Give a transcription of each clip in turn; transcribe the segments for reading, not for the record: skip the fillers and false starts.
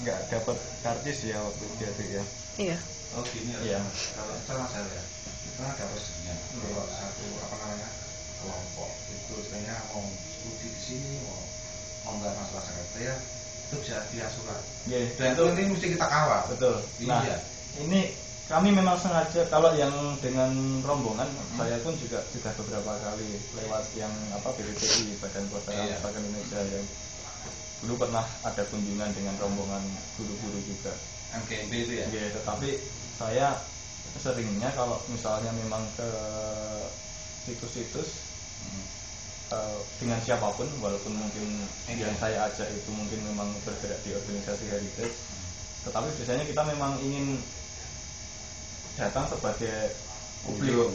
nggak dapat karcis ya waktu itu ya. Iya. Oh gini ya. Kalau salah saya ya, itu ada prosedurnya. Kalau satu kelompok itu istilahnya mau studi di sini, mau nggak masalah sekretariat, itu bisa via surat. Yeah, dan itu ini mesti kita kawal. Betul. Nah, iya. Ini kami memang sengaja, kalau yang dengan rombongan saya pun juga sudah beberapa kali lewat yang BPPI, Badan Perpustakaan Indonesia, yang dulu pernah ada kunjungan dengan rombongan guru-guru juga MGMB itu ya. Yeah, tetapi saya seringnya kalau misalnya memang ke situs-situs dengan siapapun, walaupun mungkin yang saya ajak itu mungkin memang bergerak di organisasi heritage, tetapi biasanya kita memang ingin datang sebagai publik,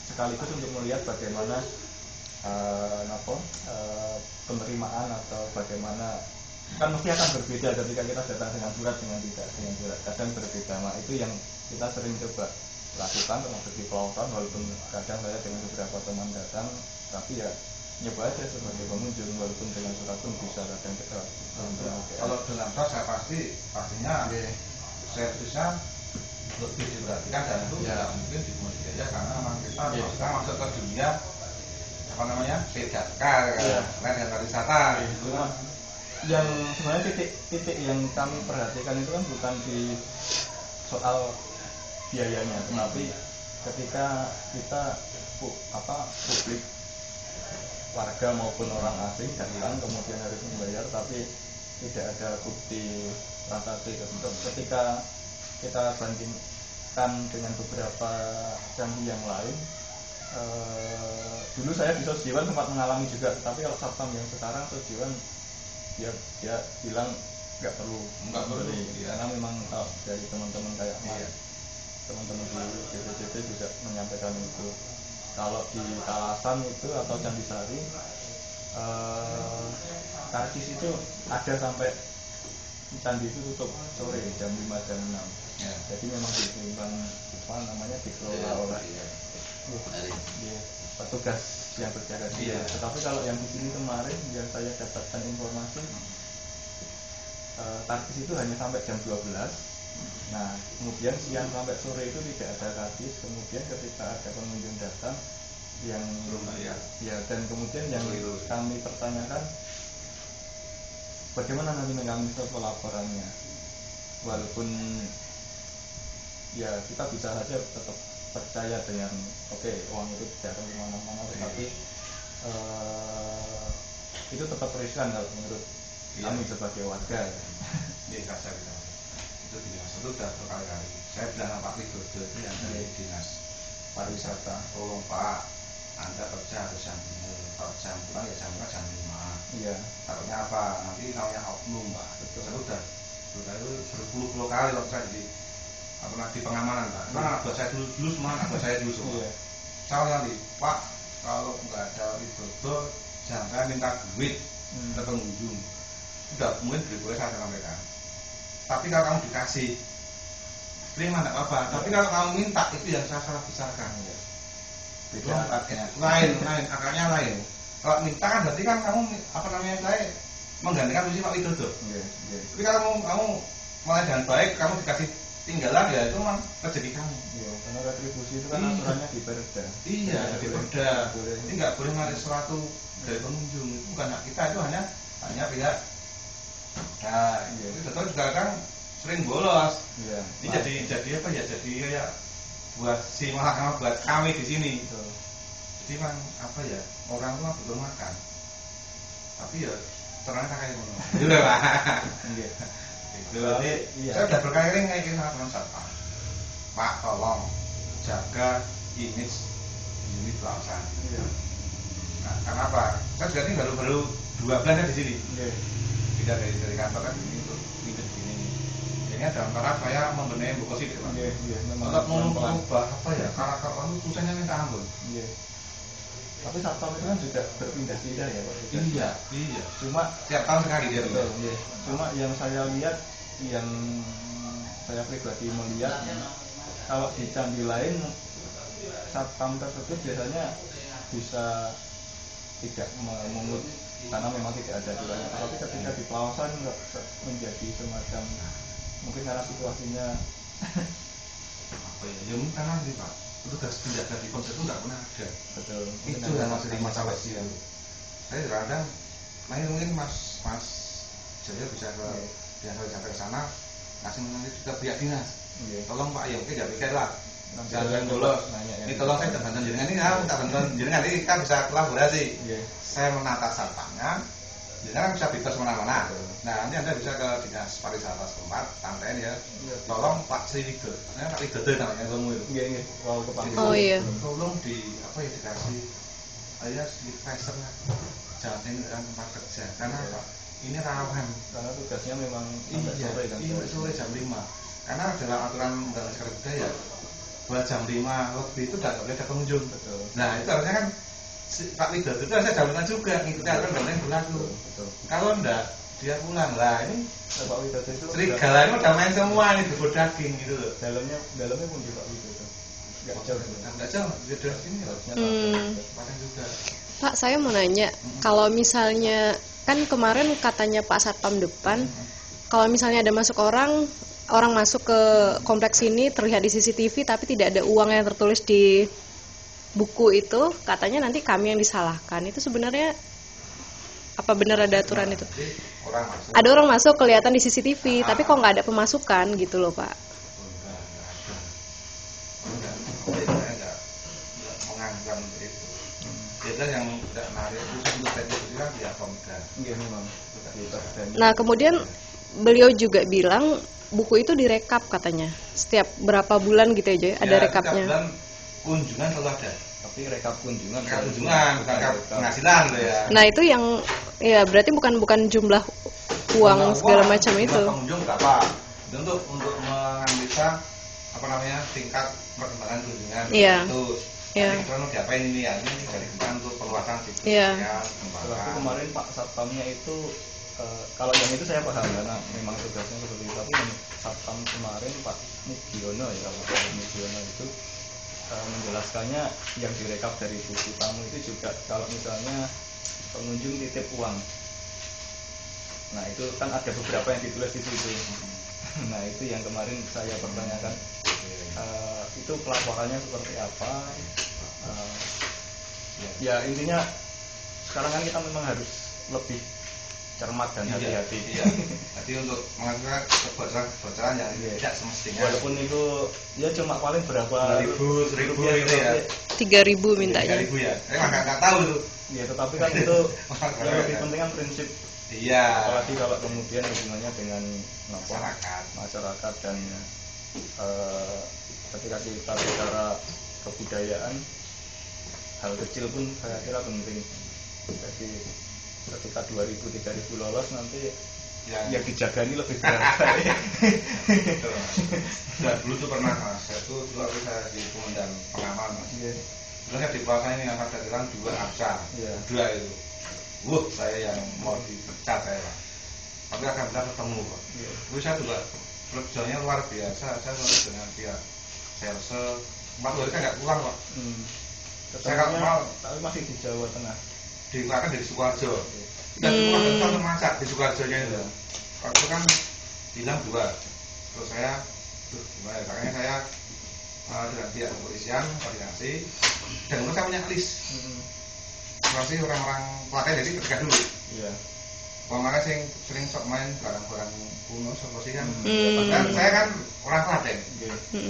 sekaligus untuk melihat bagaimana penerimaan atau bagaimana, kan mesti akan berbeda ketika kita datang dengan surat dengan tidak dengan surat, kadang berbeda. Nah, itu yang kita sering coba lakukan termasuk di pelautan, walaupun kadang saya dengan beberapa teman datang, tapi ya nyoba aja sebagai pengunjung, walaupun dengan surat pun bisa kadang kita. Kalau dengan tas saya pastinya servisnya lebih diperhatikan, dan itu tidak mungkin dimodifikasi ya, karena memang kita sekarang masuk ke dunia PKK, dan pariwisata. Yang sebenarnya titik yang kami perhatikan itu kan bukan di soal biayanya, tetapi ketika kita publik, warga maupun orang asing datang kemudian harus membayar tapi tidak ada bukti transaksi. Ketika kita bandingkan dengan beberapa candi yang lain, dulu saya di Sosjiwan sempat mengalami juga, tapi kalau satpam yang sekarang Sosjiwan dia bilang nggak perlu karena memang dari teman-teman kayak teman-teman di BPJP juga menyampaikan itu. Kalau di Kalasan itu atau Candi Sari, karcis itu ada sampai candi itu tutup sore jam 5 jam 6 ya. Jadi memang disimpan dikelola oleh petugas yang berjaga di sini. Tetapi kalau yang di sini kemarin yang saya dapatkan informasi, karcis itu hanya sampai jam 12. Nah, kemudian siang sampai sore itu tidak ada karcis. Kemudian ketika ada pengunjung datang yang dan kemudian yang kami pertanyakan, bagaimana nanti mekanisme pelaporannya? Walaupun ya kita bisa saja tetap percaya dengan uang itu tidak akan kemana-mana, tetapi itu tetap riskan kalau menurut kami sebagai warga. Itu dinas itu sudah berkali-kali saya bilang Pak Widodo itu yang dari dinas pariwisata, tolong Pak, Anda kerja harus jam 5, pulang ya jam 5. Iya. Takutnya apa? Nanti namanya oknum Pak. Saya sudah berpuluh-puluh kali waktu saya di di pengamanan Pak. Nah, buat saya dulu semua. Iya. Saya nanti Pak, kalau nggak ada Widodo, jangan saya minta duit ke pengunjung. Sudah mungkin boleh saya sampaikan. Tapi kalau kamu dikasih, terima enggak apa-apa. Tapi kalau kamu minta, itu yang saya salah besarkan. Beda akadnya. Lain, akarnya lain. Kalau minta kan berarti kan kamu saya menggantikan posisi Pak Widodo. Tapi kalau kamu mulai dengan baik, kamu dikasih tinggalan, ya itu memang rezeki kamu. Karena retribusi itu kan aturannya di Perda. Iya, di Perda. Ini nggak boleh narik sesuatu dari pengunjung. Itu bukan hak kita, itu hanya pihak. Nah, itu betul juga kan sering bolos. Ini jadi apa ya? Jadi kayak buat malah buat kami di sini. Jadi memang orang tuh butuh makan. Tapi ya ternyata kayak ngono. Gitu Pak. Jadi saya udah berkali-kali ngaikin sama teman satpam. Pak, tolong jaga image unit Lausan. Nah, kenapa? Saya juga ini baru 2 bulan di sini. Tidak dari kantor kan ini untuk minit gini. Ini dalam taraf saya membenahi buku sih, Pak. Kalau mau merubah karakter itu susahnya minta ampun. Tapi satpam itu kan juga berpindah-pindah ya Pak. Iya. Cuma tiap tahun sekali dia. Cuma yang saya lihat, yang saya pribadi melihat, kalau di candi lain satpam tersebut biasanya bisa tidak memungut karena memang tidak ada aturannya. Tapi ketika di pelausan nggak menjadi semacam, mungkin karena situasinya apa ya? Ya mungkin karena ini Pak, petugas penjaga di pos itu nggak pernah ada. betul. Itu yang masih masalah sih. Saya kadang, nah ini mungkin Mas Jaya bisa ke sana, ngasih ke pihak dinas. Tolong Pak, ya oke nggak pikir lah. Jangan dulu. Ini tolong saya bantuan jenengan ini, minta bantuan jenengan ini kita bisa kolaborasi. Saya menata satpamnya, jenengan bisa bebas mana-mana. Nah nanti Anda bisa ke dinas pariwisata setempat, sampein ya. Tolong Pak Sri Widodo, Pak Widodo namanya kamu itu. Iya. Wow, oh iya. Tolong dikasih alias di Pfizer lah. Jangan ini tempat kerja, karena apa? Ini rawan. Karena tugasnya memang sore kan. Iya, sore jam 5. Karena dalam aturan Undang-Undang Cipta Kerja ya, buat jam 5 lebih itu tidak boleh ada pengunjung. Betul. Nah itu harusnya kan Pak Widodo itu harusnya jaminan juga ngikuti aturan yang berlaku. Betul. Kalau enggak dia pulang lah ini Pak Widodo itu serigala ini udah main semua nih bubur daging gitu loh. Dalamnya pun juga Pak Widodo. Enggak jauh dari sini harusnya pakai juga. Pak, saya mau nanya, kalau misalnya kan kemarin katanya Pak Satpam depan, kalau misalnya ada masuk orang masuk ke kompleks ini terlihat di CCTV tapi tidak ada uang yang tertulis di buku itu, katanya nanti kami yang disalahkan. Itu sebenarnya apa benar ada aturan itu? Ada orang masuk kelihatan di CCTV, tapi kok nggak ada pemasukan gitu loh Pak? Enggak menganggap itu. Kita yang tidak narik itu untuk itu kan dia pemuda. Iya memang. Nah kemudian beliau juga bilang buku itu direkap katanya setiap berapa bulan gitu aja ada rekapnya. Setiap bulan kunjungan selalu ada. Tapi rekap kunjungan. Bukan rekap penghasilan gitu ya. Nah itu yang ya berarti bukan jumlah uang segala macam itu. Pengunjung nggak apa. Untuk menganalisa apa namanya tingkat perkembangan kunjungan itu. Iya. Kalau diapain ini ya ini dari kemarin untuk perluasan gitu. Iya. Kemarin Pak Satpamnya itu kalau yang itu saya paham karena memang tugasnya seperti itu. Tapi yang Satpam kemarin Pak Mugiono ya, Pak Mugiono itu menjelaskannya yang direkap dari buku tamu itu juga kalau misalnya pengunjung titip uang. Nah itu kan ada beberapa yang ditulis di situ. Nah itu yang kemarin saya pertanyakan. Itu pelaporannya seperti apa? Ya intinya sekarang kan kita memang harus lebih cermat dan hati-hati. Iya. Jadi untuk mengajukan kebocoran yang tidak semestinya. Walaupun itu ya cuma paling berapa ribu gitu ya. 3.000 mintanya. 3.000 ya. Saya nggak tahu itu. Ya tetapi kan itu yang lebih penting kan prinsip. Iya. Apalagi kalau kemudian hubungannya dengan masyarakat dan ketika kita bicara kebudayaan, hal kecil pun saya kira penting. Jadi ketika 2.000-3.000 lolos nanti yang dijagani lebih berat. Nah, dulu tuh pernah Mas, saya tuh dulu saya di komandan pengaman Mas. Dulu saya di Plaza ini yang pada jalan 2 absa, 2 itu. Saya yang mau dipecat saya Pak. Tapi alhamdulillah ketemu Pak. Terus saya juga kerjanya luar biasa, saya harus dengan pihak sales 4 hari saya nggak pulang Pak. Saya nggak mau, tapi masih di Jawa Tengah. Dikeluarkan dari Sukoharjo. Tidak Sukoharjo satu macak di Sukoharjonya itu. Waktu kan bilang 2. Terus saya, gimana? Makanya saya dengan pihak kepolisian koordinasi dan kemudian saya punya list. Masih orang-orang pelatihan jadi ketika dulu. Iya. Kalau mereka sering sok main barang-barang kuno seperti kan. Dan saya kan orang Klaten.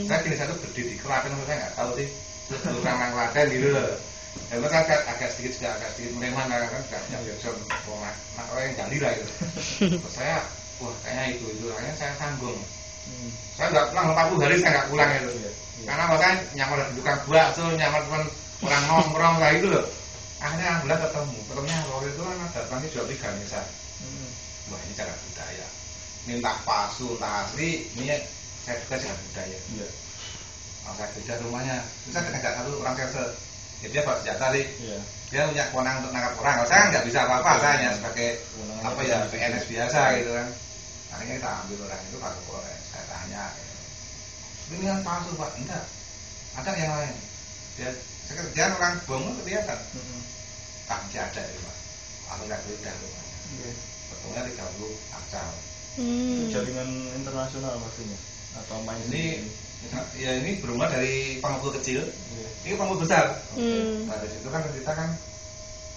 Saya gini satu gede di Klaten, saya nggak tahu sih orang Klaten gitu loh. Ya kan agak sedikit meneman kan nggak biasa orang yang gali lah gitu. Terus saya wah kayaknya itu makanya saya sanggung. Saya nggak pulang 40 hari saya nggak pulang itu. Karena bahkan nyamar di tukang bakso, nyamar teman orang nongkrong kayak gitu loh. Akhirnya alhamdulillah ketemunya waktu itu kan datangnya jual 3 Nisa. Wah ini cara budaya. Minta palsu, entah asli, ini saya juga cara budaya. Iya. Saya kerja rumahnya, saya ngajak satu orang sales. Dia bawa senjata nih. Dia punya kewenangan untuk nangkap orang. Kalau saya nggak bisa apa-apa, saya hanya sebagai apa ya PNS biasa gitu kan. Akhirnya kita ambil orang itu Pak Kapolres. Saya tanya, ini kan palsu Pak? Enggak. Ada yang lain. Dia orang bohong kelihatan. Tak ada itu Pak. langsung nggak beda betulnya 30 akal. Jaringan internasional maksudnya atau main ini ya ini bermula dari pengepul kecil, ini pengepul besar. Nah dari situ kan kita kan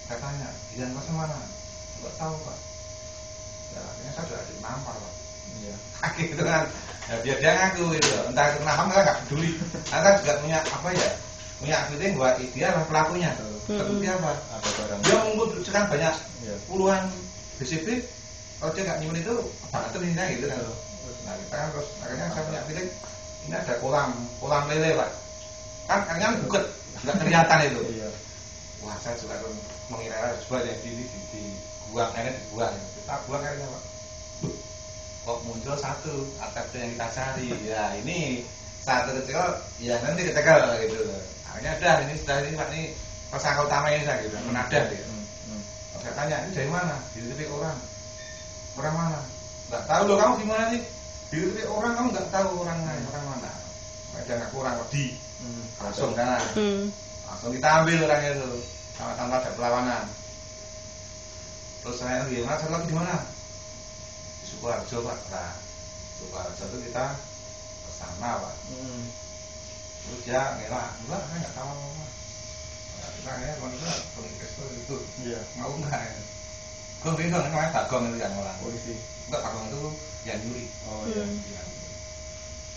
saya tanya, yang kelasnya mana? Nggak tahu Pak. Ya akhirnya saya sudah dinampar Pak. Iya. Gitu kan. Ya biar dia ngaku gitu. Entah itu kenapa mereka nggak peduli. Karena juga punya apa ya? Punya aktivitas bahwa dia adalah pelakunya. Terbukti apa? Ada barang. Dia mengumpulkan banyak puluhan BCP. Kalau dia nggak nyimpen itu banget terlihatnya gitu kan. Nah kita kan terus akhirnya saya punya aktivitas. Ini ada kolam lele Pak. Kan akhirnya buket, nggak kelihatan itu. Iya. Wah saya juga mengira sebuah yang dibuang, akhirnya dibuang. Kita buang akhirnya Pak. Kok muncul satu artefak yang kita cari. Ya ini satu kecil, ya nanti kita gagal gitu. Akhirnya dah ini sudah ini Pak, ini tersangka utama ini saya gitu, menadah gitu. Saya tanya ini dari mana? Dititip orang. Orang mana? Nggak tahu loh, kamu gimana nih? Dititip orang, kamu nggak tahu orang mana? Dia nggak kurang wedi. Langsung sana. Langsung kita ambil orangnya itu tanpa ada perlawanan. Terus saya gimana? Satu lagi di mana? Di Sukoharjo Pak. Nah, Sukoharjo itu kita ke sana Pak. Terus dia ngelak, enggak saya nggak tahu apa. Kita ngelak kalau itu Iya. mau nggak? Gue bingung namanya Bagong itu yang orang. Polisi. Enggak, Bagong itu yang nyuri. Oh iya.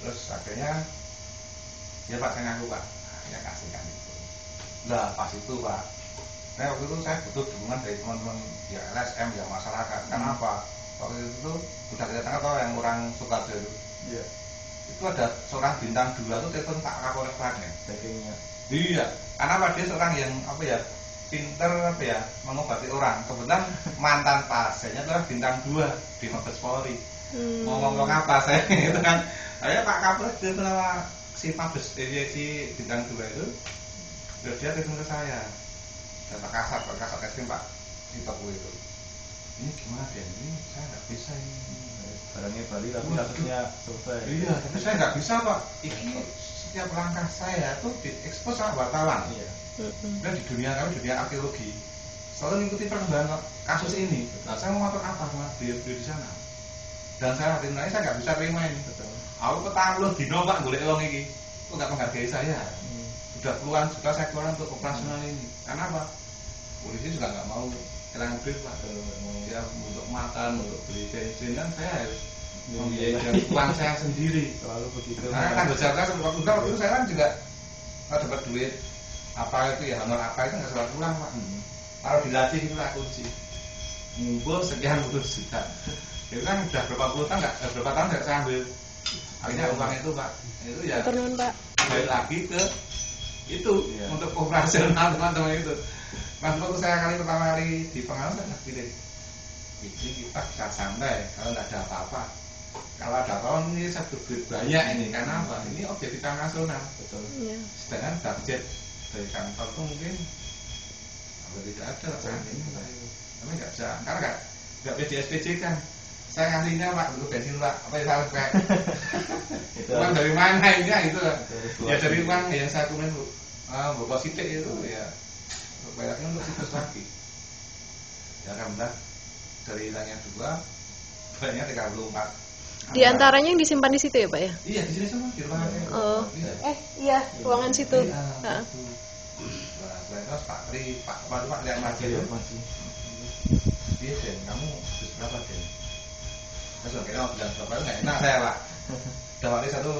Terus akhirnya ya Pak saya ngaku Pak, ya kasihkan itu. Lah pas itu Pak, nah waktu itu saya butuh dukungan dari teman-teman ya LSM ya masyarakat. Kenapa? Waktu itu sudah kita tahu yang orang Sukoharjo itu. Iya. Itu ada seorang bintang 2 itu telepon Pak Kapolres Klaten. Backingnya. Iya, karena Pak dia seorang yang apa ya, pinter apa ya, mengobati orang. Kebetulan mantan pasiennya adalah bintang 2 di Mabes Polri. Mau ngomong apa saya itu kan? Akhirnya Pak Kapolres dia sama si Mabes si bintang 2 itu, dia telepon ke saya. Dan Pak Kasat Eskrim Pak di toko itu. Ini gimana dia? Ini saya nggak bisa ini. Barangnya Bali tapi kasusnya selesai. Iya, tapi saya nggak bisa Pak. Ini setiap langkah saya tuh diekspos sama wartawan. Iya. Dan di dunia kami, dunia arkeologi, selalu mengikuti perkembangan kasus ini. Nah, saya mau ngatur apa sama beliau di sana? Dan saya hati nurani saya nggak bisa terima ini. Betul. Aku petang lu dino Pak golek wong iki. Itu nggak menghargai saya. Sudah puluhan juta saya keluarin untuk operasional ini. Karena apa? Polisi juga nggak mau kehilangan duit Pak. Ya untuk makan, untuk beli bensin kan saya harus membiayai uang saya sendiri. Selalu begitu. Nah kan berjalan waktu itu saya kan juga dapat duit apa itu ya, honor apa itu nggak selalu pulang Pak. Kalau dilatih itu lah kunci. Ngumpul sekian puluh juta. Itu kan udah berapa tahun nggak saya ambil. Akhirnya uang itu Pak, itu ya Pak. balik lagi ke itu untuk operasional teman-teman itu. Mas waktu saya pertama kali di pengalaman saya nggak pilih. Jadi kita bisa santai kalau nggak ada apa-apa. Kalau ada apa-apa ini saya duit banyak ini karena apa? Ini objek vital nasional, betul. Iya. Sedangkan budget dari kantor itu mungkin tidak ada saat ini, tapi nggak bisa, karena nggak bisa di SPJ kan. Saya ngasihnya Pak untuk bensin Pak, apa yang saya pakai? Uang dari mana ini ya gitu? Ya dari uang yang saya kumpulin bawa sidik itu ya. Bayarnya untuk situs lagi. Ya alhamdulillah dari hilangnya 2, banyak 34. Di antaranya yang disimpan di situ ya Pak ya? Iya di sini semua di ruangan. Oh. Iya, ruangan situ. Nah, setelah itu Pak Tri, Pak lihat masih ya masih. Dia Den, kamu habis berapa Den? Saya sudah kira bilang berapa itu nggak enak saya Pak. Udah waktu satu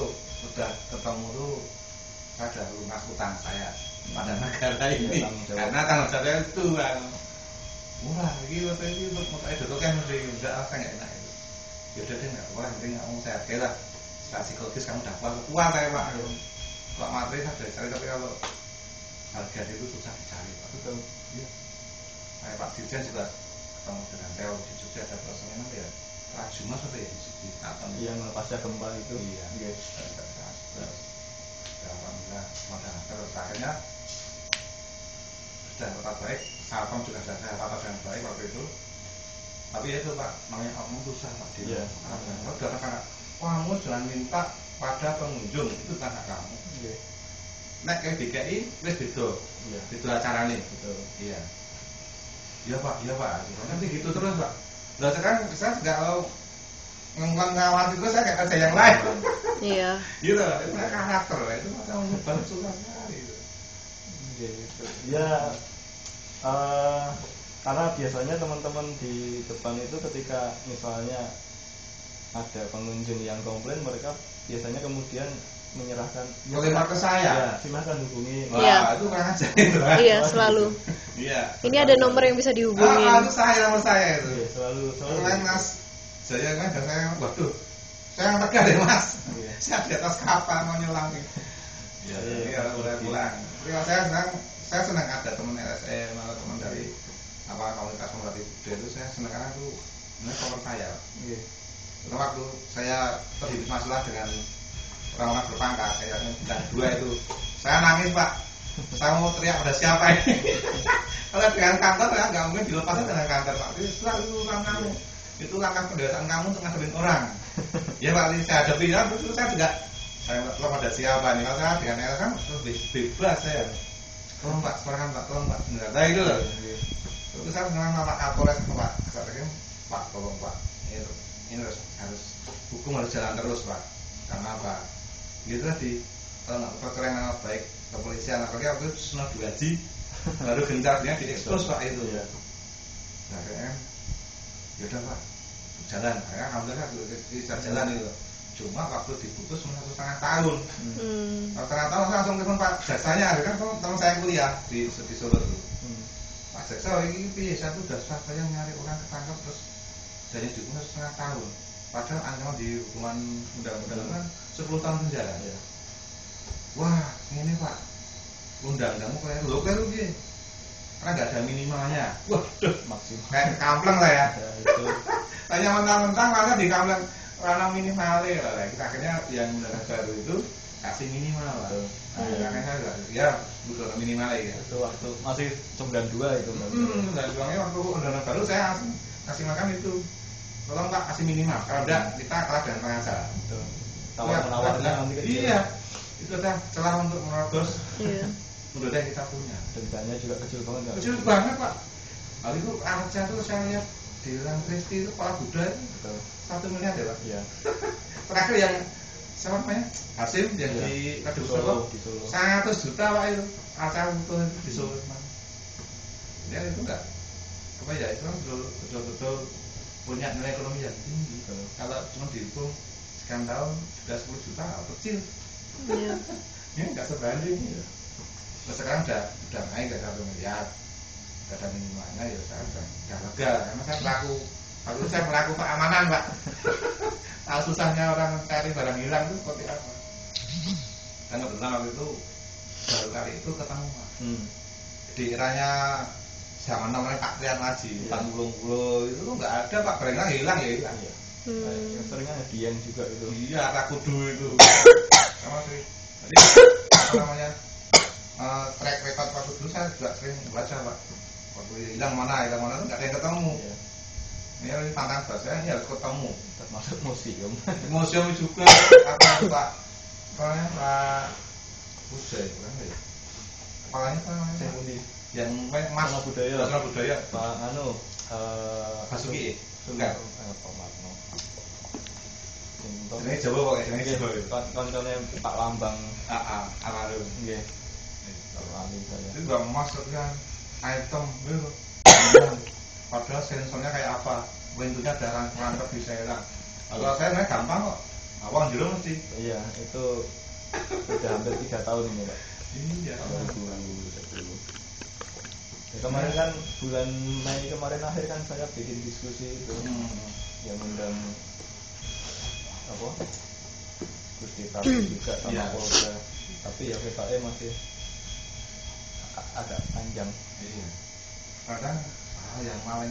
udah ketemu tuh saya udah lunas utang saya pada negara ini karena tanggung jawabnya itu kan murah gitu itu untuk itu kan mesti enggak saya nggak enak itu ya udah deh nggak apa nanti nggak mau saya oke lah secara psikologis kamu dapat kuat saya Pak kalau materi saya bisa cari tapi kalau harga itu susah dicari Pak betul iya saya Pak Dirjen juga ketemu dengan saya di Jogja ada prosesnya nanti ya Rajumas atau ya di Katon yang pasca gempa itu iya alhamdulillah terus akhirnya sudah tetap baik, Salkom juga sudah saya tata dengan baik waktu itu. Tapi itu Pak, namanya oknum susah Pak di kalau sudah karena kamu jangan minta pada pengunjung itu tanah kamu. Nek kayak DKI wis beda. Beda acarane. Betul. Iya. iya pak nanti gitu terus pak. Nah sekarang saya kalau ngawasi terus saya nggak kerja yang lain. Iya. Gitu, itu karakter, itu macam banget susah sekali. Gitu. Ya, karena biasanya teman-teman di depan itu ketika misalnya ada pengunjung yang komplain, mereka biasanya kemudian menyerahkan Melempar ke saya. Ya, silakan hubungi. Wah, Iya. itu kurang ajar itu. Iya, selalu. Iya. Ini ada nomor yang bisa dihubungin. Itu nomor saya itu. Iya, selalu. Lain Mas. Saya kan saya waduh. Saya yang tegak deh Mas. Iya. Saya di atas kapal mau nyulang. Iya, udah pulang. Tapi saya senang ada teman LSM atau teman dari komunitas pemerhati budaya itu saya senang karena itu ini cover saya. Iya. Karena waktu saya terhidup masalah dengan orang-orang berpangkat kayak bintang 2 itu, saya nangis Pak. Saya mau teriak pada siapa ini? Kalau dengan kantor ya nggak mungkin dilepaskan dengan kantor Pak. Itu langkahmu, itu langkah pendewasaan kamu untuk ngadepin orang. Ya Pak, ini saya hadapi ya, terus saya juga saya telepon pada siapa nih? Kalau saya dengan LSM lebih bebas saya. Tolong Pak, suarakan Pak, tolong Pak. Nah itu loh. Terus saya dengan Pak Kapolres Pak, saya bilang Pak, tolong Pak. Ini harus hukum harus jalan terus Pak. Karena apa? Gitu tadi, kalau nggak percaya nama baik kepolisian, apalagi waktu itu sudah digaji, baru gencarnya diekspos Pak itu. Ya. Nah kayaknya, yaudah Pak, jalan. Karena alhamdulillah bisa jalan itu. Cuma waktu diputus 1,5 tahun. Kalau 1,5 tahun langsung telepon Pak jaksanya, kan teman saya kuliah di Solo dulu. Pak jaksa ini saya tuh dasar saya nyari orang ketangkap terus jadi dihukum 1,5 tahun. Padahal ancaman di hukuman undang-undang kan 10 tahun penjara. Ya. Wah, ini Pak, undang-undangmu keliru gitu. Karena nggak ada minimalnya. Waduh, Maksimal. kayak kampleng lah ya. Itu. Tanya mentang-mentang masa di kampleng karena minimalnya lah. Kita akhirnya yang undang baru itu kasih minimal lah. Karena saya ya butuh minimal ya. Itu waktu masih 92 itu. Dan uangnya waktu undang baru saya langsung kasih makan itu. Tolong Pak kasih minimal. Kalau enggak kita kalah dengan pengacara. Betul. Tawar-menawarnya nanti kecil. Iya. Itu adalah celah untuk menerobos. Iya. Menurut yang kita punya. Dendanya juga kecil banget. Kecil banget Pak. Lalu itu Arca tuh saya lihat di Lang Kristi itu kepala Buddha itu Betul. 1 miliar ya Pak. Iya. Terakhir yang siapa namanya? Hasim yang Iya. di Kadu Solo, Solo. di Solo. 100 juta Pak itu. Arca itu di Solo. Ya itu enggak. Apa ya itu kan betul-betul punya nilai ekonomi yang tinggi. Kalau cuma dihitung sekian tahun sudah 10 juta kecil. Iya. Ini nggak sebanding. Nah, sekarang udah naik ke 1 miliar. Gak ada minimalnya ya saya udah lega karena saya pelaku keamanan Pak. Tahu susahnya orang cari barang hilang itu seperti apa. Dan kebetulan waktu itu baru kali itu ketemu Pak. Di eranya zaman namanya Pak Trian Laji, Pak Mulung itu nggak ada Pak, barang hilang ya hilang ya. Yang seringnya Dieng juga itu. Iya, Takudu itu. Sama sih. Jadi apa namanya track record waktu dulu saya juga sering baca Pak. Waktu hilang mana itu nggak ada yang ketemu. Ini tantangan buat saya ini harus ketemu. Termasuk museum. Museum juga apa Pak? Soalnya Pak Budaya bukan ya? Kepalanya apa namanya? Yang Mas budaya Pak Anu Basuki enggak Pak Marno ini Jawa kok ini Jawa konconnya Pak Lambang almarhum nggih kalau alim saya itu juga emas kan item gitu padahal sensornya kayak apa bentuknya ada rangkap bisa hilang kalau saya gampang kok awang jero mesti iya itu sudah hampir 3 tahun ini Pak iya tahun 2010 ya, kemarin kan bulan Mei kemarin akhir kan saya bikin diskusi itu yang undang apa Gusti Prabu juga sama Polda tapi ya PKE masih agak panjang. Iya. Kadang yang mahal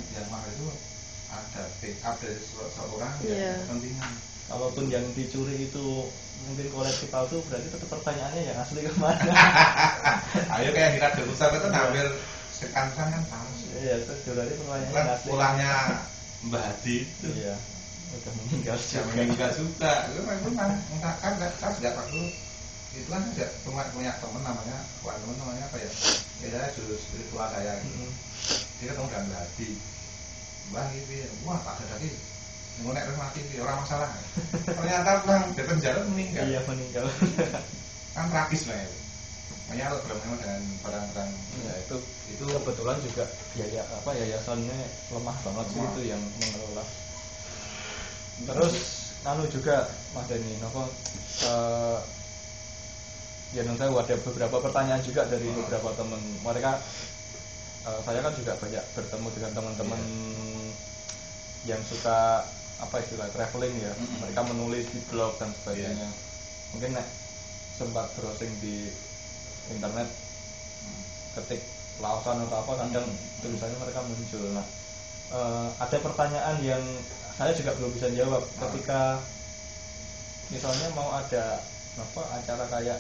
itu ada backup dari seorang yang pentingan. Kalaupun yang dicuri itu mungkin koleksi palsu berarti tetap pertanyaannya yang asli kemana? Ayo kayak kita Pusat itu hampir sekansan kan palsu. Iya, itu berarti pertanyaannya asli. Pulangnya Mbah Hadi itu. Iya. Udah meninggal juga. Itu memang kan saya juga waktu itu kan saya punya teman namanya apa ya? Kira-kira jurus spiritual saya gitu. dia ketemu dengan Mbak Hadi. Mbak ini, wah Pak Gadaki ngonek mati orang masalah. Ternyata pulang dari penjara meninggal. Iya, meninggal. Kan tragis lah ya. Makanya kalau bermain dengan barang-barang ya itu kebetulan juga biaya yayasannya lemah banget sih itu yang mengelola. Terus juga Mas Denny ya nanti ada beberapa pertanyaan juga dari beberapa teman mereka. Saya kan juga banyak bertemu dengan teman-teman yang suka istilah traveling ya. Mereka menulis di blog dan sebagainya. Mungkin sempat browsing di internet, ketik Laosan atau apa, kadang tulisannya mereka muncul. Nah, ada pertanyaan yang saya juga belum bisa jawab ketika misalnya mau ada acara kayak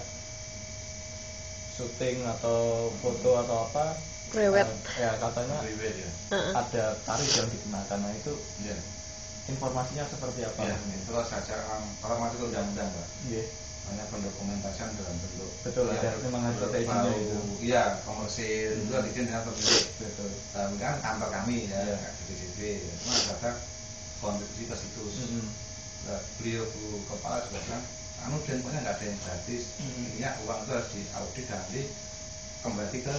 syuting atau foto atau apa, Rewet. Ya katanya rewet ya. ada tarif yang dikenakan. Nah itu informasinya seperti apa? Ya, itu saja kalau masuk ke undang-undang Pak. Iya. Hanya pendokumentasian dalam bentuk. Betul, ada memang harus ada izinnya itu. Iya, komersil itu ada izin dengan pemilik. Betul. Dan kan kantor kami ya, DPJP. Cuma ada kontribusi ke situs. Beliau Bu Kepala juga bilang, dan pokoknya nggak ada yang gratis. Intinya uang itu harus diaudit dan kembali ke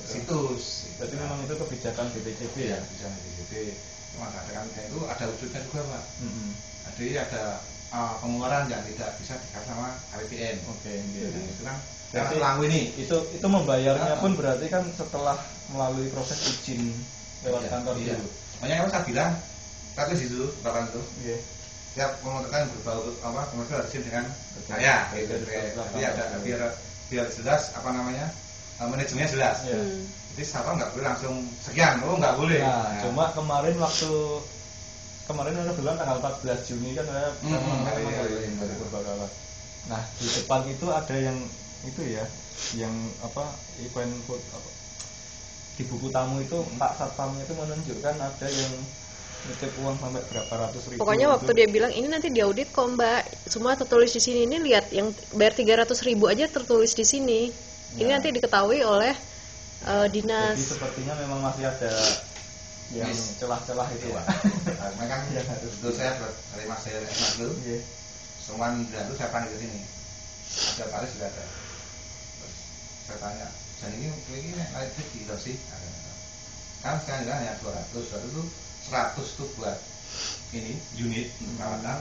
situs. Jadi memang itu kebijakan BPJP ya? Kebijakan BPJP. Cuma kadang itu ada wujudnya juga Pak. Jadi ada pengeluaran yang tidak bisa dikasih sama KPPN. Oke. Itu kan berarti pelaku ini. Itu membayarnya pun berarti kan setelah melalui proses izin lewat kantor dulu. Makanya kalau saya bilang, kata situ, kapan itu? Iya. Tiap pemotretan berbau komersial harus izin dengan saya. Jadi ada biar jelas manajemennya jelas. Jadi siapa nggak boleh langsung sekian, nggak boleh. Nah, cuma kemarin ada bulan tanggal 14 Juni kan saya dari Purbakala. Nah di depan itu ada yang itu ya, yang event food di buku tamu itu Pak Satpamnya itu menunjukkan ada yang nitip uang sampai berapa ratus ribu. Pokoknya waktu dia bilang ini nanti diaudit kok Mbak, semua tertulis di sini. Ini lihat yang bayar 300.000 aja tertulis di sini. Ini nanti diketahui oleh dinas. Jadi sepertinya memang masih ada yang celah-celah itu Pak. Nah, kan itu saya dari Mas saya dulu. Semua itu saya panggil ke sini. Ada Paris juga ada. Terus saya tanya, jadi ini naik di sih. Kan sekarang hanya 200 itu 100 itu buat ini unit untuk perawatan,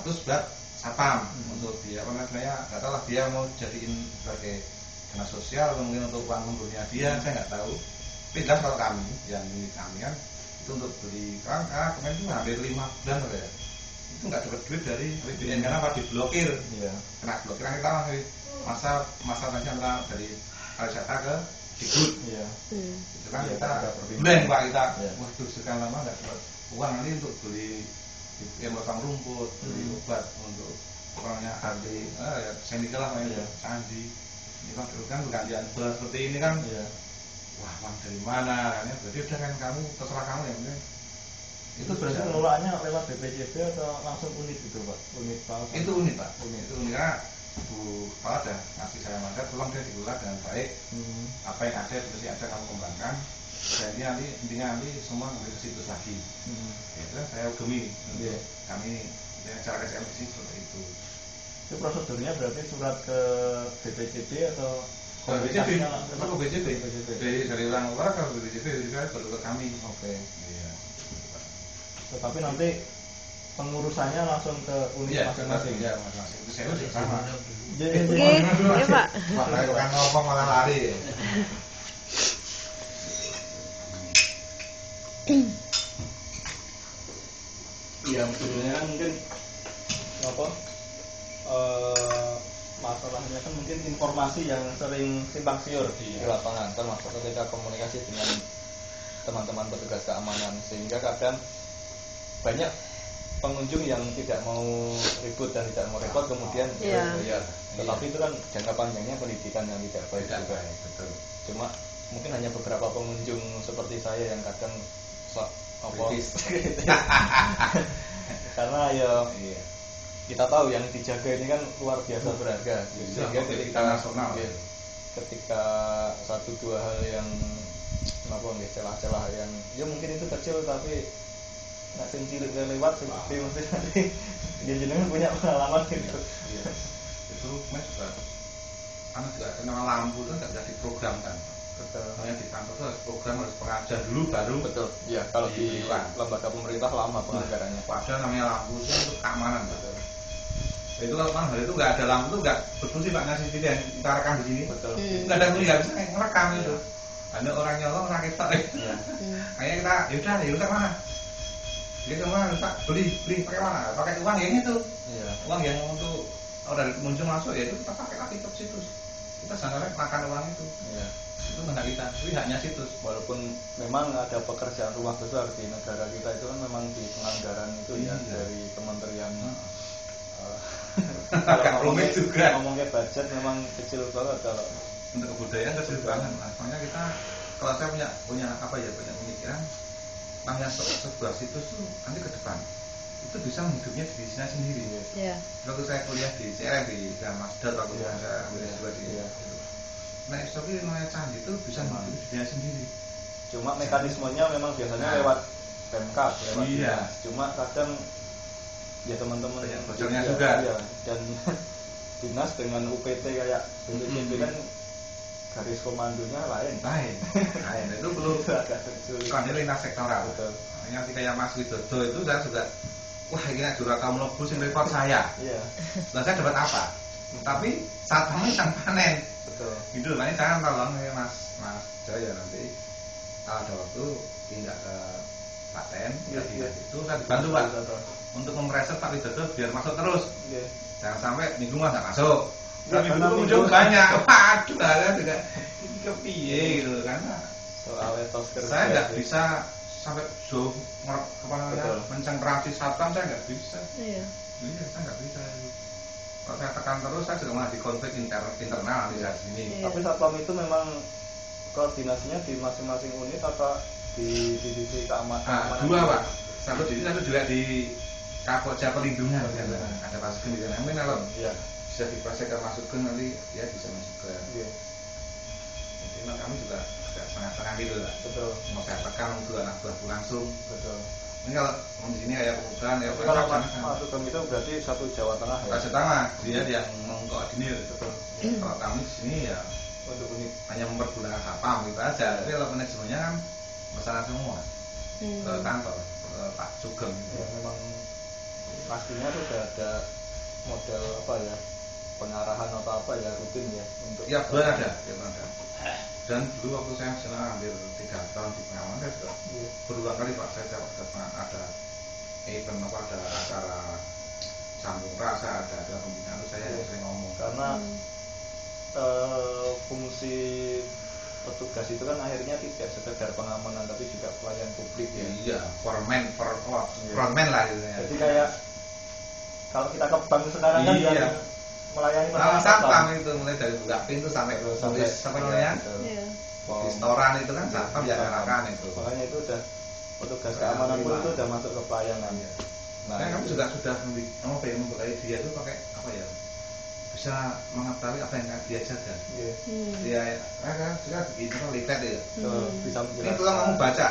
100 buat satpam untuk dia nggak tahu lah dia mau jadiin sebagai dana sosial atau mungkin untuk uang lembutnya dia, saya nggak tahu. Tapi jelas kalau kami yang milik kami kan itu untuk beli kemarin itu hampir 5 bulan ya, itu nggak dapat duit dari BPN karena apa diblokir, kena blokiran kita masa antara dari pariwisata ke Digut, itu kan kita blank Pak kita, waduh sekian lama nggak dapat uang nanti untuk beli yang potong rumput, beli obat untuk orangnya ahli, sendika lah mainnya candi. Ini kan pergantian bulan seperti ini kan, wah uang dari mana? Berarti udah kan kamu terserah kamu yang penting. Itu berarti pengelolaannya lewat BPJP atau langsung unit itu Pak? Unit Pak? Itu unit Pak. Itu unit karena Bu Kepala ada ngasih saya mandat, tolong dia dikelola dengan baik. Apa yang ada seperti ada kamu kembangkan. Dan ini intinya semua ke situs lagi. Itu kan saya ugemi. Kami cara KCM di sini seperti itu. Itu prosedurnya berarti surat ke BPJP atau BPJP? Ke BPJP. Dari orang luar ke BPJP, dari baru ke kami. Oke. Iya. Tetapi nanti pengurusannya langsung ke unit masing-masing. Iya, masing-masing. Itu saya juga sama. Iya Pak. Pak, kan ngomong malah lari. Iya, sebetulnya kan mungkin masalahnya kan mungkin informasi yang sering simpang siur di lapangan, termasuk ketika komunikasi dengan teman-teman petugas keamanan, sehingga kadang banyak pengunjung yang tidak mau ribut dan tidak mau repot kemudian bayar. Tetapi itu kan jangka panjangnya pendidikan yang tidak baik juga. Betul. Cuma mungkin hanya beberapa pengunjung seperti saya yang kadang karena kita tahu yang dijaga ini kan luar biasa berharga, sehingga ketika satu dua hal yang kenapa nggih celah-celah yang ya mungkin itu kecil tapi nggak sing cilik lewat sing gede mesti nanti dia jenengan punya pengalaman gitu. Iya. Itu mas juga karena juga kenal lampu itu nggak bisa diprogramkan. Betul. Hanya di kantor itu harus program, harus pengajar dulu baru. Betul. Ya kalau di diberikan. lembaga pemerintah lama penganggarannya. Padahal namanya lampu itu untuk keamanan. Betul. Itu kalau hari itu nggak ada lampu itu nggak berfungsi Pak ngasih video yang kita rekam di sini. Betul. Nggak ada nggak bisa ngerekam itu. Ada orang nyolong orang kita. Iya. Kayaknya kita yaudah mana? Jadi kemana Pak? Beli pakai mana? Pakai uang yang itu. Iya. Uang yang untuk dari pengunjung masuk ya itu kita pakai lagi ke situs. Kita jangan makan uang itu. Iya. Itu hak kita, tapi haknya situs. Walaupun memang ada pekerjaan rumah besar di negara kita itu kan memang di penganggaran itu ya dari kementerian. Agak rumit juga. Ngomongnya budget memang kecil banget kalau untuk kebudayaan kecil banget. Makanya kita kalau saya punya apa ya punya pemikiran namanya sebuah situs tuh nanti ke depan itu bisa menghidupnya di dirinya sendiri. Iya. Waktu saya kuliah di CRM di Masdar waktu saya ambil S2 di nah SOP namanya candi itu bisa menghidupkan dirinya sendiri. Cuma mekanismenya memang biasanya lewat Pemkab, lewat dinas. Cuma kadang ya teman-teman yang bocornya juga. Ya, dan dinas dengan UPT kayak BPJB kan garis komandonya lain. Itu perlu agak sulit. Kan ini lintas sektoral. Betul. Yang kayak Mas Widodo itu saya juga wah ini jurah kamu lebus yang repot saya. Iya. Lah saya dapat apa? Tapi saat kami sang panen. Betul. Gitu makanya jangan tolong ya Mas Jaya nanti ada waktu pindah ke Klaten itu saya dibantu Pak untuk mempreset Pak Widodo biar masuk terus. Iya. Jangan sampai minggu mas nggak masuk. Tapi karena pengunjung banyak. Waduh, ada juga ini kepiye gitu karena soal etos kerja. Saya nggak bisa sampai jauh mencentrasi satpam saya nggak bisa. Iya. Iya, saya nggak bisa. Kalau saya tekan terus, saya juga malah di konflik internal di sini. Iya. Tapi satpam itu memang koordinasinya di masing-masing unit atau di divisi keamanan? Dua Pak. Satu di sini, satu juga di Kapolja Perlindungan. Ada pasukan di sana. Mungkin kalau bisa diproseskan masukkan nanti ya bisa masuk ke. Iya. Jadi kami juga agak setengah-setengah gitu lah. Betul. Mau saya tekan untuk anak buahku langsung. Betul. Ini kalau di sini kayak bukan ya. Kalau masuk itu berarti satu Jawa Tengah ya. Jawa Tengah dia yang mengkoordinir. Betul. Kalau kami di sini ya untuk unit hanya mempergunakan satpam gitu aja. Tapi kalau manajemennya kan masalah semua ke kantor ke Pak Sugeng. Ya memang pastinya sudah ada model apa ya pengarahan atau apa ya rutin ya untuk. Ya benar ada. Dan dulu waktu saya sana hampir 3 tahun di pengamanan saya sudah berulang kali Pak saya ada event apa ada acara sambung rasa ada pembinaan itu saya sering ngomong karena fungsi petugas itu kan akhirnya tidak sekedar pengamanan tapi juga pelayan publik ya. Iya, frontman lah gitu ya. Jadi kayak kalau kita ke bank sekarang kan melayani satpam itu mulai dari buka pintu sampai tulis apa namanya? Di restoran itu kan satpam ya arahkan itu. Makanya itu udah petugas keamanan pun itu udah masuk ke pelayanan. Nah, kami juga sudah memulai dia itu pakai apa ya? Bisa mengetahui apa yang dia jaga. Dia sudah begitu kan lihat ya. Bisa menjelaskan. Ini kalau kamu baca,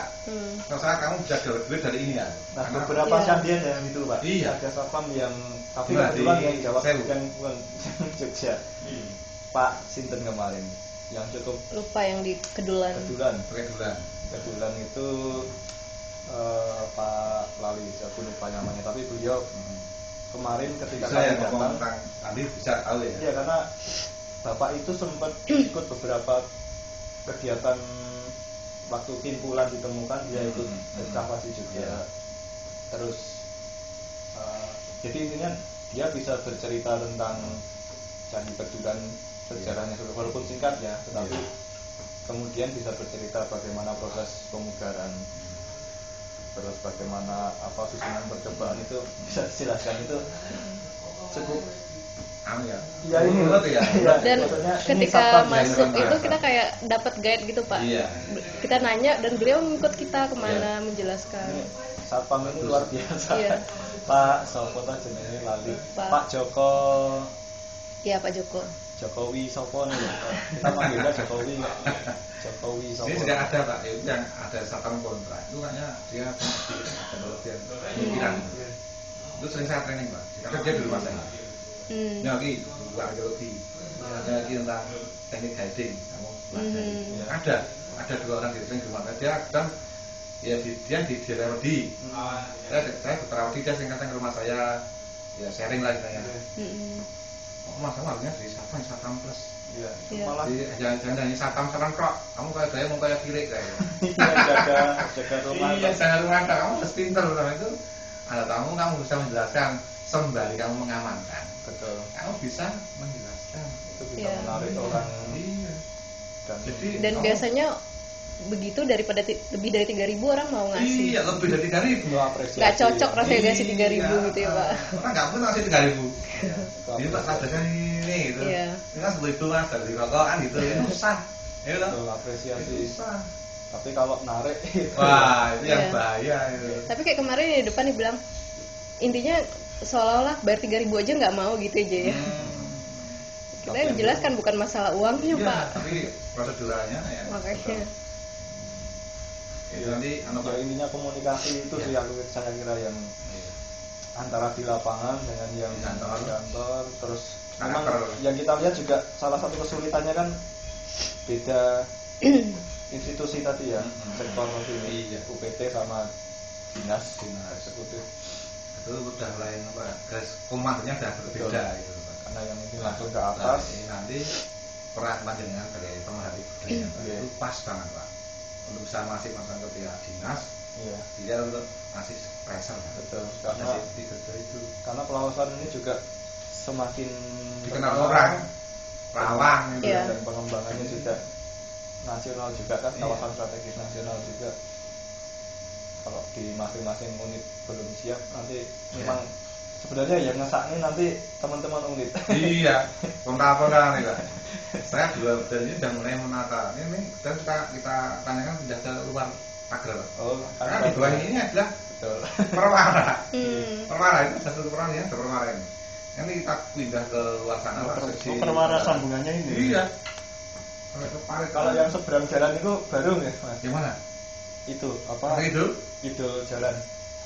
kalau saya kamu bisa dapat duit dari ini ya. Nah, beberapa candian yang itu Pak. Iya. Ada satpam yang tapi kebetulan yang Jawa yang bukan Jogja. Pak Sinten kemarin yang cukup lupa yang di Kedulan. Kedulan itu Pak Lali, aku lupa namanya. Tapi beliau kemarin ketika saya datang tadi bisa tahu ya. Iya, karena Bapak itu sempat ikut beberapa kegiatan waktu timpulan ditemukan dia ikut evakuasi juga. Terus jadi intinya dia bisa bercerita tentang Candi Kedulan sejarahnya walaupun singkat ya, tetapi kemudian bisa bercerita bagaimana proses pemugaran. Terus bagaimana apa susunan percobaan itu bisa dijelaskan itu cukup ya. Ya ini ya. Dan ketika masuk itu kita kayak dapat guide gitu Pak. Iya. Kita nanya dan beliau mengikut kita kemana menjelaskan. Satpam ini luar biasa. Iya. Pak Sopo jenenge lali. Pak Joko Iya Pak Joko. Jokowi Sopo nih, kita panggilnya Jokowi nggak? Jokowi Sopo. Ini sudah ada Pak, itu yang ada satpam kontrak. Itu kayaknya dia ada kelebihan pikiran. Itu sering saya training Pak, karena dia di rumah saya. Lagi bukan arkeologi, lagi tentang teknik guiding, kamu pelajari. Ada 2 orang di training di rumah saya. Dia dan ya dia di Rawedi. Saya di Rawedi, dia sering datang ke rumah saya, ya sharing lah saya. Mas, kamu harusnya di Satam Plus. Iya. Malah jangan hanya Satam kok. Kamu kayak saya mau kayak kiri kayak. Jaga rumah. Iya, jaga rumah. Kamu harus pintar sama itu. Ada tamu kamu bisa menjelaskan sembari kamu mengamankan. Betul. Kamu bisa menjelaskan. Itu bisa menarik orang. Iya. Dan biasanya begitu daripada lebih dari 3.000 orang mau ngasih. Iya, lebih dari 3.000. Nggak cocok rasanya ngasih 3.000 gitu ya Pak. Orang nggak pun ngasih 3.000. Jadi Pak sadasnya ini gitu. Ini kan sebelum itu Mas dari rokok kan gitu. Ini susah. Ya betul, apresiasi. Tapi kalau narik wah, itu yang bahaya itu. Tapi kayak kemarin di depan dia bilang intinya seolah-olah bayar 3.000 aja nggak mau gitu aja ya. Kita menjelaskan bukan masalah uangnya iya, Pak. Tapi prosedurnya ya. Makanya. Itu nanti ya, intinya komunikasi itu sih aku saya kira yang antara di lapangan dengan yang di kantor. Terus memang yang kita lihat juga salah satu kesulitannya kan beda institusi tadi ya, sektor ini UPT sama dinas eksekutif itu udah lain apa garis komandanya udah berbeda gitu Pak. Karena yang ini langsung ke atas nanti peran panjenengan sebagai pemerhati budaya itu pas banget Pak untuk bisa masih masuk ke pihak dinas. Iya. Dia untuk masih pressure. Betul. Karena itu. Karena Pelausan ini juga semakin dikenal orang rawan gitu. Iya. Dan pengembangannya juga nasional juga kan, kawasan strategis nasional juga. Kalau di masing-masing unit belum siap nanti memang sebenarnya yang ngesaknya nanti teman-teman unit. Iya. Kontak-kontak nih Pak. Saya dua dan ini sudah mulai menata. Ini dan kita tanyakan pindah ke luar pagar. Oh, karena di bawah ini adalah perwara. Perwara itu satu perwara ya, perwara ini. Nanti kita pindah ke luar sana. Perwara sambungannya ini. Iya. Kalau yang seberang jalan itu baru ya, Mas? Gimana? Itu apa? Itu jalan.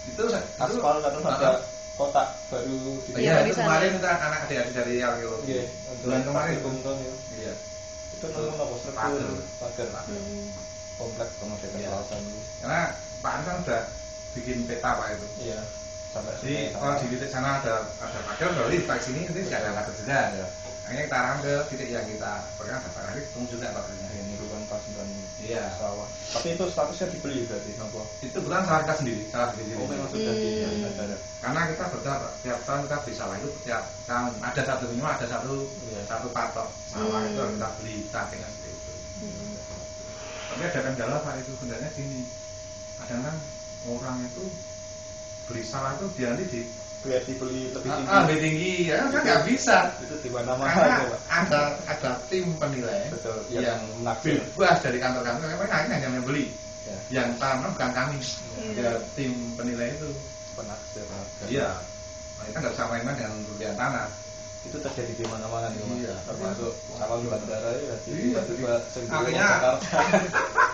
Itu aspal terus ada kotak baru di itu kemarin kita anak adik-adik dari arkeologi. Iya, bulan kemarin Kuntun ya. Iya. Itu nemu apa? Pagar. Kompleks kemudian Pelausan itu. Karena Pak Anies kan udah bikin peta Pak itu. Iya. Jadi kalau di titik sana ada pagar, berarti di sini nanti tidak ada pagar juga. Ya. Akhirnya kita arahkan ke titik yang kita pernah dapat nanti ketemu juga pagarnya. Ini bukan pas dan iya. Sawah. Tapi itu statusnya dibeli berarti apa? Itu bukan salah kita sendiri, salah sendiri. Oh, memang sudah di negara. Karena kita bertahap tiap tahun kita beli sawah itu tiap tahun ada satu minimal ada satu patok sawah itu harus kita beli cacingnya seperti itu. Tapi ada kendala Pak itu sebenarnya gini, kadang-kadang orang itu beli sawah itu dia nanti biar dibeli lebih tinggi. Lebih tinggi ya kan nggak bisa. Itu di mana-mana Karena ada tim penilai. Betul. Yang bebas dari kantor-kantor, mereka hanya membeli. Ya. Yang tanam bukan kami. Ya tim penilai itu penaksir. Iya. Nah, kita nggak bisa main-main dengan perbedaan tanah. Itu terjadi di mana-mana nih, Mas. Iya. Termasuk kalau di bandara ya tiba-tiba akhirnya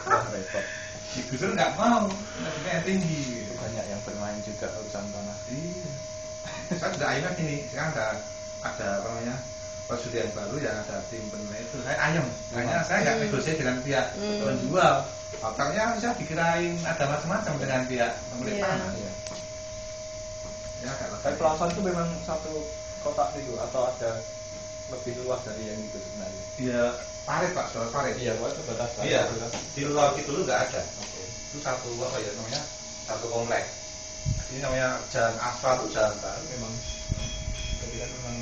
wah repot. Di Gusur nggak mau, yang tinggi. Itu banyak yang bermain juga urusan tanah. Iya. Saya sudah ayam ini, sekarang ada apa namanya persetujuan baru yang ada tim penilai itu. Saya ayam, hanya saya nggak negosiasi dengan pihak penjual. Faktanya saya dikirain ada macam-macam dengan pihak pemilik tanah. Iya. Ya, tapi Pelausan itu memang satu kotak itu atau ada lebih luas dari yang itu sebenarnya? Iya, parit Pak, soal parit. Iya, itu batas. Iya, di luar itu dulu nggak ada. Itu satu apa ya namanya? Satu kompleks. Ini namanya jalan aspal itu jalan baru memang. Jadi kan memang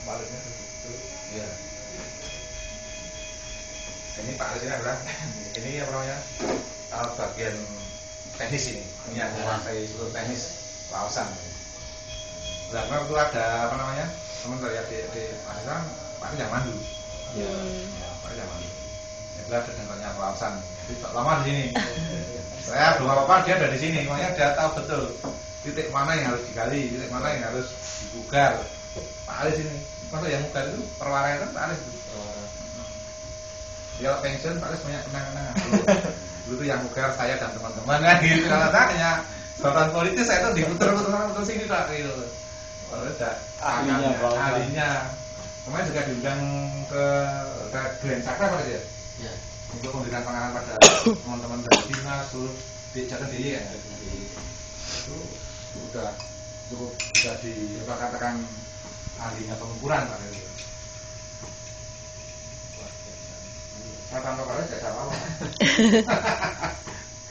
paritnya begitu. Iya. Ini Pak Aris ini adalah ini apa namanya? Bagian teknis ini yang menguasai seluruh teknis Pelausan. Nah, itu ada apa namanya? Teman dari Asisan, Pak Aris yang mandu. Iya. Pak Aris yang mandu. Itu ada contohnya Pelausan. Jadi lama di sini. Saya belum apa-apa, dia ada di sini. Makanya dia tahu betul titik mana yang harus digali, titik mana yang harus dibugar. Pak Aris ini. Masa yang muda itu perwara itu Pak Alis itu. Dia pensiun Pak Alis banyak kenang-kenangan. Dulu tuh yang muda saya dan teman-teman kan gitu. Kalau tanya jabatan politis saya tuh diputer-puter sini Pak gitu. Kalau udah ahlinya. Kemarin juga diundang ke Grand Sakra Pak dia. Iya. Untuk memberikan pengarahan pada teman-teman dari dinas, seluruh di Jatendiri ya. Itu sudah cukup bisa dikatakan ahlinya pengukuran Pak itu. Saya tanpa kalian tidak ada apa-apa.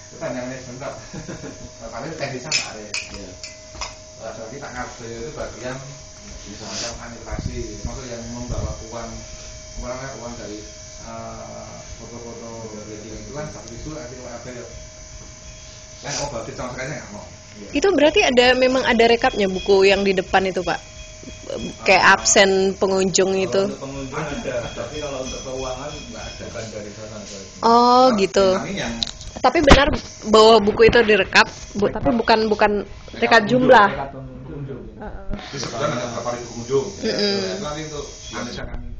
Itu kan yang ini sebentar. Kalian teknisnya Pak Ari. Iya. Lagi lagi tak ngerti itu bagian semacam animasi, maksud yang membawa uang dari foto-foto dari itu kan satu isu ada kan berarti sama sekali nggak mau. Itu berarti memang ada rekapnya buku yang di depan itu Pak, kayak absen pengunjung kalau itu. untuk pengunjung ada, tapi kalau untuk keuangan nggak ada kan dari sana. Oh gitu. Tapi benar bahwa buku itu direkap, tapi bukan rekap jumlah. Disebutkan ada berapa ribu pengunjung. Nanti untuk analisa kami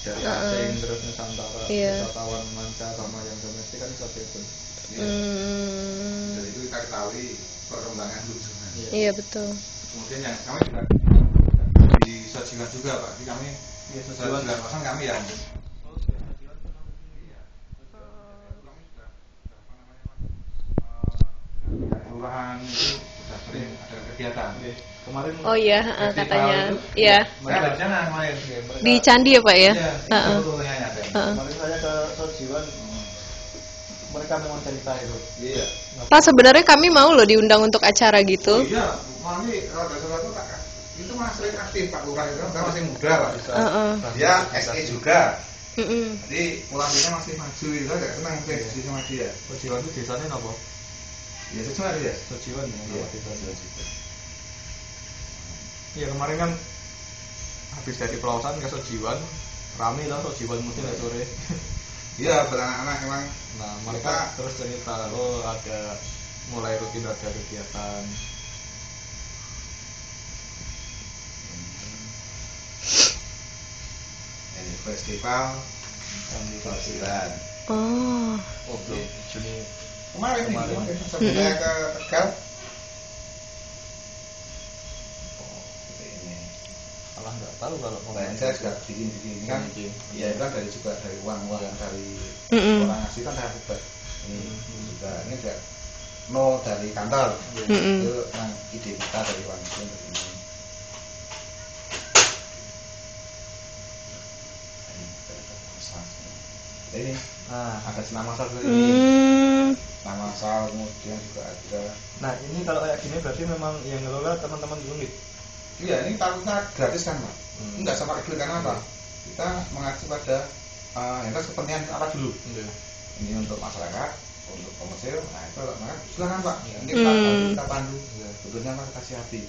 dari asing terus Nusantara, wisatawan manca sama yang domestik kan seperti itu. Jadi itu kita ketahui perkembangan kunjungan. Iya betul. Kemudian yang kami juga disajikan juga Pak, jadi kami sajikan kawasan kami yang kelurahan itu sudah sering ada kegiatan. Kemarin Oh iya, katanya. Iya. Saya ada sana kemarin. Di Candi ya Pak ya? Kemarin saya ke Sojiwan, mereka memang cerita itu. Iya. Pak sebenarnya kami mau loh diundang untuk acara gitu. Iya, nanti kalau ada sesuatu tak itu masih sering aktif Pak Lurah itu, kan masih muda Pak. Dia SE juga. Jadi mulainya masih maju itu, agak senang sih sama dia. Sojiwan itu desanya apa? Ya sesuai ya. Sojiwan ya. Iya kemarin kan habis dari Pelausan ke Sojiwan, rame lah Sojiwan mungkin sore. Iya, beranak-anak emang. Nah mereka terus cerita, oh ada mulai rutin ada kegiatan. Ini festival Sojiwan. Oh. Oke. Juni Kemarin sebelum saya ke Tegal. Malah nggak tahu kalau saya juga bikin ini kan. Iya itu kan dari juga dari uang yang dari orang asli kan saya juga. Ini juga ini juga nol dari kantor. Itu yang ide kita dari uang itu untuk ini. Ini ada senam masal seperti ini. Senam masal kemudian juga ada. Nah ini kalau kayak gini berarti memang yang ngelola teman-teman unit. Iya ini tarifnya gratis kan Pak. Enggak sama kecil karena apa? Kita mengacu pada yang kepentingan apa dulu. Ini untuk masyarakat, untuk komersil. Nah itu maka silakan Pak. Ini kita pandu. Betulnya Pak kasih hati.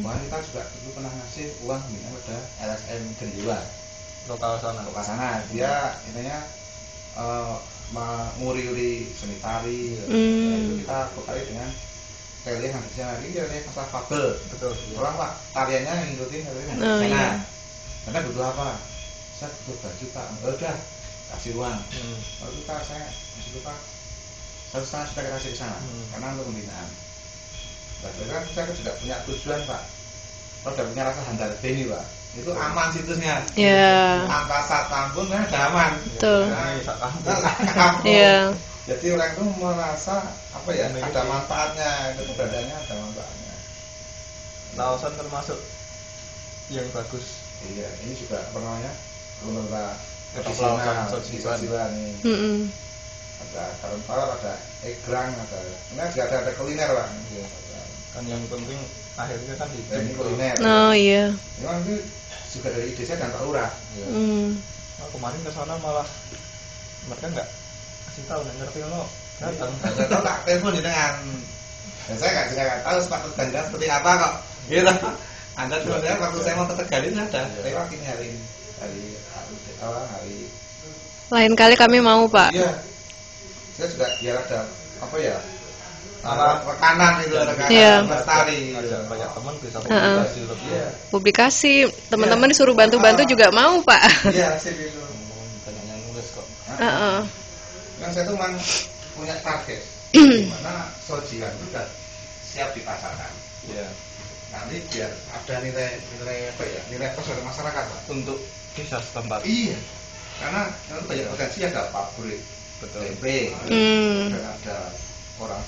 Bahkan kita juga dulu pernah ngasih uang pada LSM Gendewa. Lokal sana. Dia intinya menguri-uri seni tari. Itu kita berkali dengan tarian yang bisa ini tarian masalah fabel. Betul. Orang Pak tariannya ngikutin tarian. Nah, karena butuh apa? Saya butuh baju Pak. Udah kasih uang. Lalu saya masih lupa. Saya sudah kasih ke sana karena untuk pembinaan. Kan saya juga punya tujuan Pak. Kalau sudah punya rasa handal ini Pak. Itu aman situsnya. Iya. Tanpa satpam pun kan sudah aman. Betul. Iya. Jadi orang itu merasa apa ya? Ada manfaatnya, itu keberadaannya ada manfaatnya. Laosan termasuk yang bagus. Iya, ini juga apa namanya? Lembaga Pelausan Sojiwan ini. Ada karempal, ada egrang, ada. Ini juga ada kuliner Pak. Kan yang penting akhirnya kan di ini kuliner. Oh iya. Memang itu juga dari ide saya dan Pak Lurah. Nah, kemarin ke sana malah mereka nggak kasih tahu, nggak ngerti lo datang. Nggak tahu tak telepon dengan. Dan saya nggak tahu sepatu ganjar seperti apa kok. Gitu. Anda cuma saya waktu saya mau ke Tegal ini ada. Lewat ini hari Lain kali kami mau Pak. Iya. Saya juga biar ada apa ya? rekanan itu rekanan Iya. lestari. Ada banyak teman bisa komunikasi lebih. Iya. Publikasi, teman-teman disuruh bantu-bantu juga mau, Pak. Iya, sip itu. Banyak yang nulis kok. Heeh. Kan saya tuh memang punya target di mana sojian itu udah siap dipasarkan. Iya. Nanti biar ada nilai apa ya, nilai plus dari masyarakat, Pak. Untuk kisah setempat. Iya. Karena kan banyak potensi, ada pabrik Betul. tempe, Hmm. dan ada orang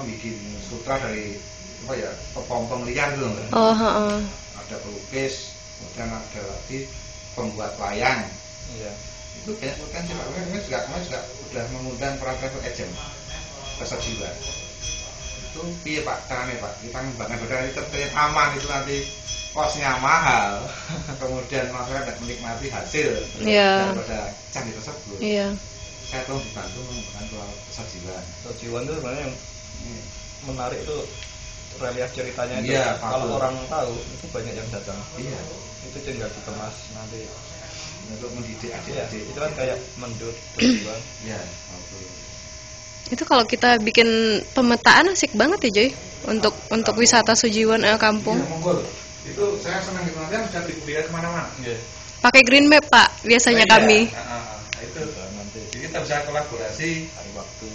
bikin sutra dari apa ya, kepompong liar gitu loh. Oh, heeh. Ada pelukis, kemudian ada lagi pembuat wayang. Iya. Itu banyak potensi, Pak. Kami juga udah mengundang para travel agent ke Sojiwan. Itu piye Pak caranya Pak? Kita ngembangkan berdaya itu aman, itu nanti kosnya mahal, kemudian masyarakat tidak menikmati hasil Iya. daripada candi tersebut. Iya. Saya tolong dibantu mengembangkan pulau Sojiwan. Sojiwan itu sebenarnya yang menarik itu relief ceritanya itu. Iya, Kalau betul. orang tahu itu banyak yang datang. Iya. Itu tinggal dikemas nanti. Untuk mendidik Iya, adik-adik. itu kan kayak mendut Sojiwan. Iya, betul. Itu kalau kita bikin pemetaan asik banget ya, Joy. Untuk wisata Sujiwan kampung. Iya, monggo. Itu saya senang gitu, nanti bisa dipublikasi kemana-mana. Iya. Pakai green map, Pak, biasanya Iya. kami. Itu Nanti jadi kita bisa kolaborasi. hari waktu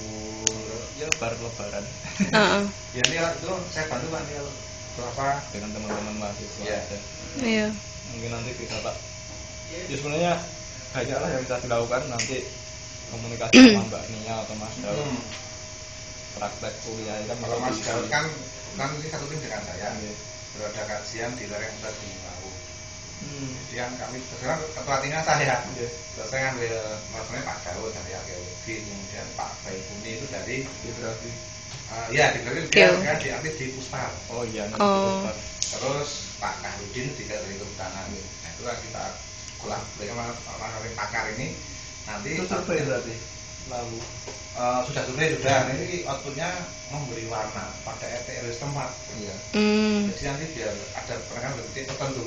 ya baru lebaran Heeh. Ya ini itu saya bantu Pak, ini berapa? dengan teman-teman mahasiswa. Iya. aja. Iya. Mungkin nanti bisa Pak. Ya sebenarnya banyak lah yang bisa dilakukan nanti komunikasi sama Mbak Nia atau Mas Daud. Praktek kuliah kan Kalau Mas bisa Daud kan ini satu tim dengan saya. Iya. Berada kajian di lereng pusat Gunung Lawu. Hmm. Jadi kan kami sekarang pelatihnya saya. Iya. Terus saya ngambil maksudnya Pak Daud dari arkeologi, kemudian Pak Baikuni itu dari Geografi. ya di Geo Geo. dia diaktif di Pustar. Oh iya nanti Oh. kita Terus Pak Kahrudin juga dari kehutanan. Nah, itulah kita kolaborasi sama pakar ini. Nanti itu survei berarti lalu sudah survei sudah. Nah, ini outputnya memberi warna pada RT RW setempat. iya. Hmm. Jadi nanti biar ada penekanan titik tertentu.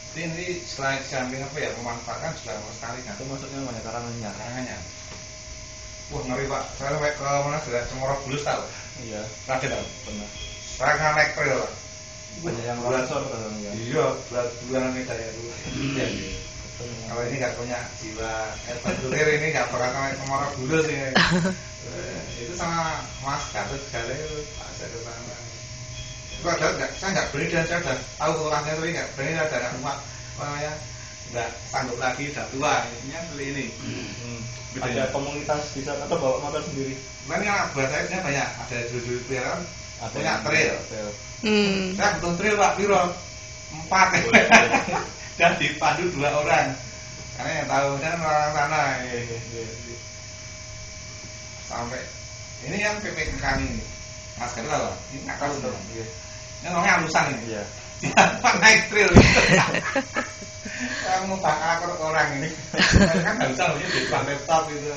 Jadi ini selain samping apa ya, memanfaatkan juga melestarikan Itu maksudnya banyak karangannya. karangannya. Wah ngeri Pak, saya sampai ke mana sudah Cemoro Bulus tahu. Iya. Raden tahu. Benar. Saya nggak naik trail Pak. Banyak yang Bulan- longsor katanya. Iya, bulanan ini saya dulu. Iya. Betul. Kalau ini nggak punya jiwa adventurer ini nggak bakal sampai Cemoro Bulus ini. Itu sama Mas Gatot Gale itu Pak saya ke sana. Itu ada nggak? Saya nggak berani dan saya udah tahu orangnya tapi nggak berani ada anak rumah ya nggak sanggup lagi udah tua. Intinya seperti ini. Ada komunitas bisa atau bawa motor sendiri. Nah ini anak buah saya sebenarnya banyak. Ada judul trail kan, punya trail. Hmm. Saya butuh trail Pak Piro 4 dan dipandu 2 orang. Karena yang tahu kan orang sana. Sampai ini yang PPK kami ini. Mas Gatot tahu? Ini nggak tahu tuh. Ini namanya halusan ini. Iya. Dia naik trail. Saya mau bakal ke orang ini. Kan halusan punya di depan laptop gitu.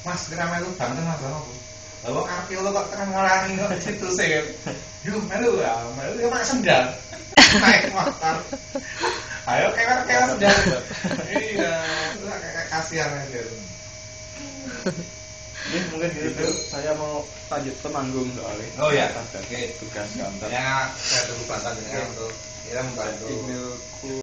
Mas kira melu banget Mas aku. Lalu arkeolog kok tekan ngarani kok situ sih. Yuk melu ya, melu ya pakai sendal. Naik motor. Ayo kewer-kewer sendal. Iya, itu kayak kasihan aja. Ini mungkin gitu. Saya mau lanjut ke manggung soalnya. Oh ya, Oke. Tugas kantor. ya saya tunggu bantuan dengan untuk kita membantu Emailku